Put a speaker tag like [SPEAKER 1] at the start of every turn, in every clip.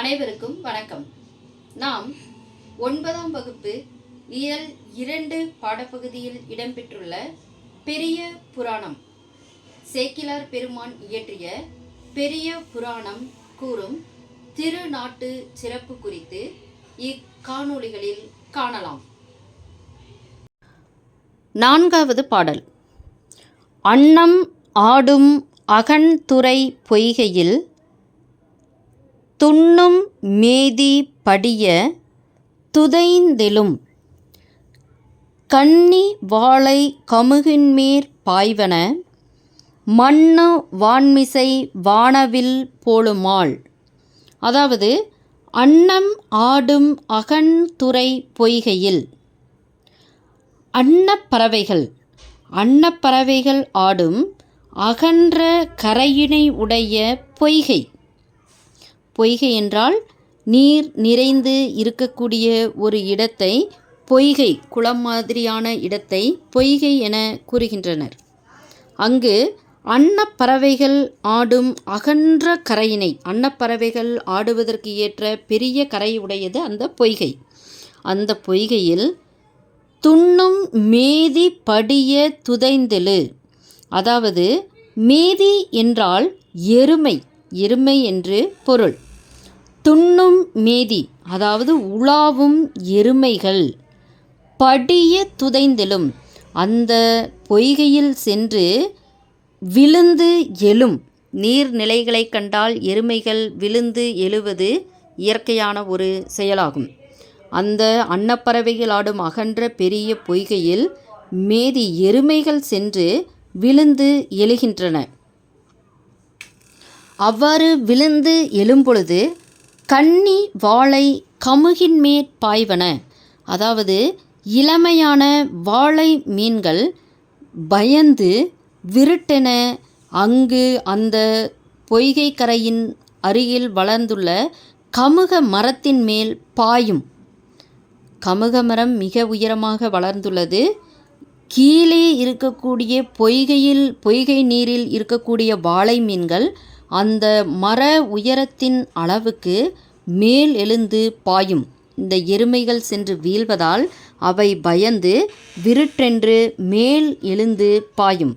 [SPEAKER 1] அனைவருக்கும் வணக்கம். நாம் 9ஆம் வகுப்பு இயல் 2 பாடப்பகுதியில் இடம்பெற்றுள்ள பெரிய புராணம், சேக்கிழார் பெருமான் இயற்றிய பெரிய புராணம் கூறும் திருநாட்டு சிறப்பு குறித்து இக்காணொளிகளில் காணலாம். 4வது பாடல். அன்னம் ஆடும் அகன்துறை பொய்கையில் துன்னும் மேதி படிய துதைந்தெழும் கன்னி வாளை கமுகின்மேற் பாய்வன மன்னு வான்மிசை வானவில் போலுமால். அதாவது, அன்னம் ஆடும் அகன்துறை பொய்கையில் அன்னப்பறவைகள் ஆடும் அகன்ற கரையினை உடைய பொய்கை. பொய்கை என்றால் நீர் நிறைந்து இருக்கக்கூடிய ஒரு இடத்தை பொய்கை, குளம் மாதிரியான இடத்தை பொய்கை என கூறுகின்றனர். அங்கு அன்னப்பறவைகள் ஆடும் அகன்ற கரையினை, அன்னப்பறவைகள் ஆடுவதற்கு ஏற்ற பெரிய கரை உடையது அந்த பொய்கை. அந்த பொய்கையில் துன்னும் மேதி படிய துதைந்தெழு. அதாவது, மேதி என்றால் எருமை என்று பொருள். துன்னும் மேதி அதாவது உலாவும் எருமைகள், படிய துதைந்தெழும் அந்த பொய்கையில் சென்று விழுந்து எழும். நீர்நிலைகளை கண்டால் எருமைகள் விழுந்து எழுவது இயற்கையான ஒரு செயலாகும். அந்த அன்னப்பறவைகள் ஆடும் அகன்ற பெரிய பொய்கையில் மேதி எருமைகள் சென்று விழுந்து எழுகின்றன. அவ்வாறு விழுந்து எழும்பொழுது கன்னி வாளை கமுகின்மேற் பாய்வன. அதாவது, இளமையான வாளை மீன்கள் பயந்து விருட்டென அங்கு அந்த பொய்கை கரையின் அருகில் வளர்ந்துள்ள கமுக மரத்தின் மேல் பாயும். கமுக மரம் மிக உயரமாக வளர்ந்துள்ளது. கீழே இருக்கக்கூடிய பொய்கை நீரில் இருக்கக்கூடிய வாளை மீன்கள் அந்த மர உயரத்தின் அளவுக்கு மேல் எழுந்து பாயும். இந்த எருமைகள் சென்று வீழ்வதால் அவை பயந்து விருட்டென்று மேல் எழுந்து பாயும்.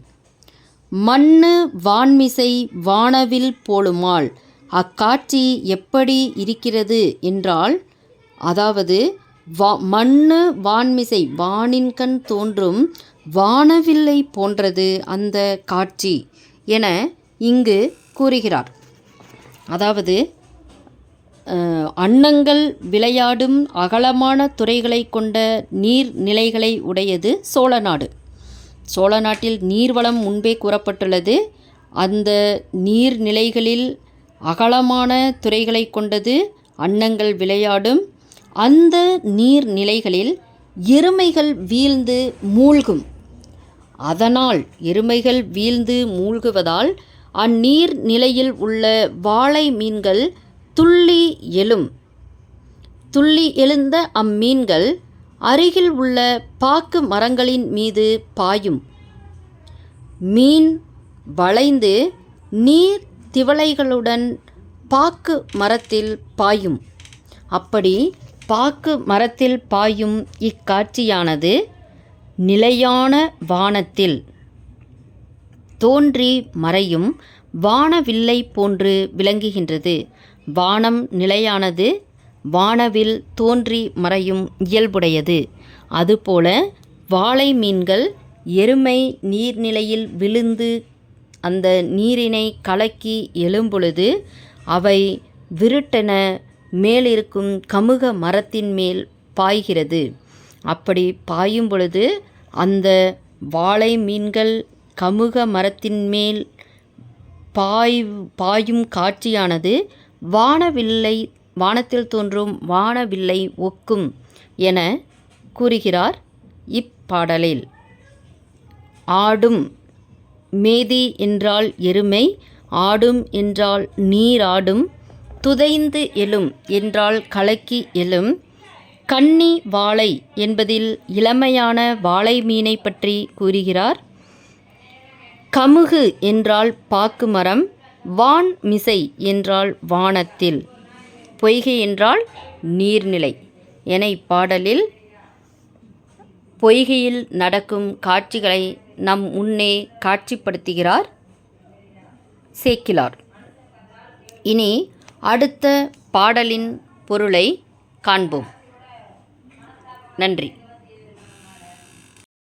[SPEAKER 1] மன்னு வான்மிசை வானவில் போலுமால். அக்காட்சி எப்படி இருக்கிறது என்றால், அதாவது மண்ணு வான்மிசை, வானின்கண் தோன்றும் வானவில்லை போன்றது அந்த காட்சி என இங்கு கூறுகிறார். அதாவது, அன்னங்கள் விளையாடும் அகலமான துறைகளை கொண்ட நீர்நிலைகளை உடையது சோழநாடு. சோழநாட்டில் நீர்வளம் முன்பே கூறப்பட்டுள்ளது. அந்த நீர்நிலைகளில் அகலமான துறைகளை கொண்டது அன்னங்கள் விளையாடும். அந்த நீர்நிலைகளில் எருமைகள் வீழ்ந்து மூழ்கும். அதனால் எருமைகள் வீழ்ந்து மூழ்குவதால் அந்நீர் நிலையில் உள்ள வாளை மீன்கள் துள்ளி எழுந்த அம்மீன்கள் அருகில் உள்ள பாக்கு மரங்களின் மீது பாயும். மீன் வளைந்து நீர் திவலைகளுடன் பாக்கு மரத்தில் பாயும். அப்படி பாக்கு மரத்தில் பாயும் இக்காட்சியானது நிலையான வானத்தில் தோன்றி மறையும் வானவில்லை போன்று விளங்குகின்றது. வானம் நிலையானது, வானவில் தோன்றி மறையும் இயல்புடையது. அதுபோல வாளை மீன்கள் எருமை நீர்நிலையில் விழுந்து அந்த நீரினை கலக்கி எழும்பொழுது அவை விருட்டென மேலிருக்கும் கமுக மரத்தின் மேல் பாய்கிறது. அப்படி பாயும் பொழுது அந்த வாளை மீன்கள் கமுக மரத்தின் மேல் பாயும் காட்சியானது வானத்தில் தோன்றும் வானவில்லை ஒக்கும் என கூறுகிறார் இப்பாடலில். ஆடும், மேதி என்றால் எருமை, ஆடும் என்றால் நீராடும், துதைந்து எழும் என்றால் கலக்கி எழும், கன்னி வாளை என்பதில் இளமையான வாளை மீனை பற்றி கூறுகிறார். கமுகு என்றால் பாக்கு மரம், வான் மிசை என்றால் வானத்தில். பொய்கை என்றால் நீர்நிலை என இப்பாடலில் பொய்கையில் நடக்கும் காட்சிகளை நம் முன்னே காட்சிப்படுத்துகிறார் சேக்கிழார். இனி அடுத்த பாடலின் பொருளை காண்போம். நன்றி.